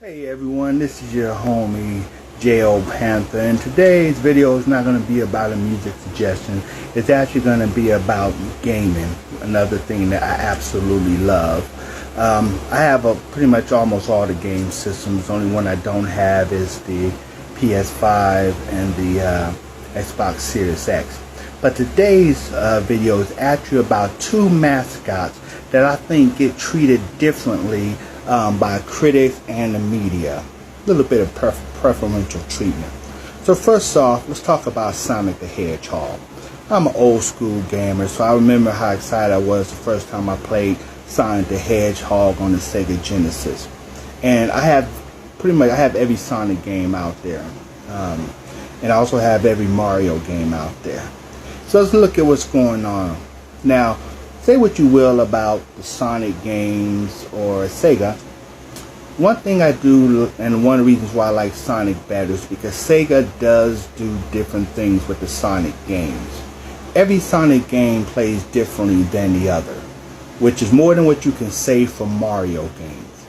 Hey everyone, this is your homie J.O. Panther, and today's video is not going to be about a music suggestion. It's actually going to be about gaming, another thing that I absolutely love. I have pretty much almost all the game systems. The only one I don't have is the PS5 and the Xbox Series X. But today's video is actually about two mascots that I think get treated differently by critics and the media. A little bit of preferential treatment. So first off, let's talk about Sonic the Hedgehog. I'm an old school gamer, so I remember how excited I was the first time I played Sonic the Hedgehog on the Sega Genesis. And I have every Sonic game out there. And I also have every Mario game out there. So let's look at what's going on. Now, say what you will about the Sonic games or Sega. One thing I do, and one of the reasons why I like Sonic better, is because Sega does do different things with the Sonic games. Every Sonic game plays differently than the other, which is more than what you can say for Mario games.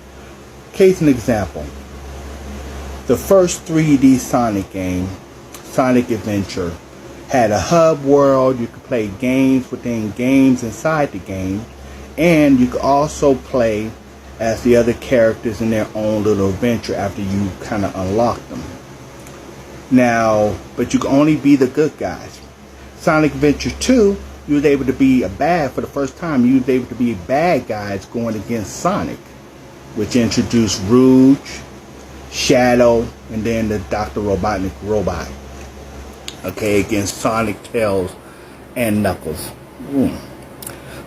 Case in example, the first 3D Sonic game, Sonic Adventure, had a hub world. You could play games within games inside the game, and you could also play as the other characters in their own little adventure after you kind of unlock them. Now, but you could only be the good guys. Sonic Adventure 2, you was able to be for the first time, you was able to be bad guys going against Sonic, which introduced Rouge, Shadow, and then the Dr. Robotnik robot. Okay, against Sonic, Tails, and Knuckles.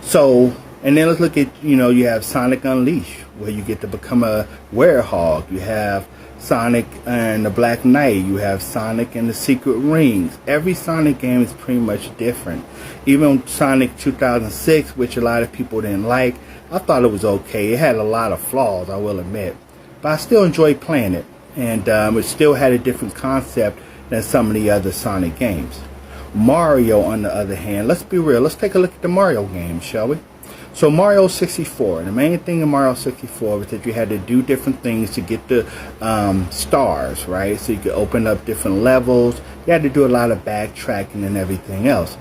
So, and then let's look at, you have Sonic Unleashed, where you get to become a werehog. You have Sonic and the Black Knight. You have Sonic and the Secret Rings. Every Sonic game is pretty much different. Even Sonic 2006, which a lot of people didn't like, I thought it was okay. It had a lot of flaws, I will admit. But I still enjoyed playing it. And it still had a different concept than some of the other Sonic games. Mario, on the other hand, let's be real. Let's take a look at the Mario games, shall we? So Mario 64, the main thing in Mario 64 was that you had to do different things to get the stars, right? So you could open up different levels. You had to do a lot of backtracking and everything else.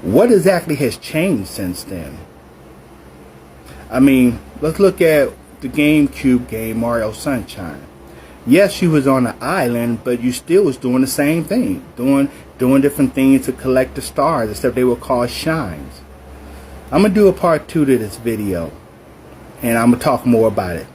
What exactly has changed since then? I mean, let's look at the GameCube game Mario Sunshine. Yes, you was on an island, but you still was doing the same thing. Doing different things to collect the stars, except they were called shines. I'm going to do a part 2 to this video, and I'm going to talk more about it.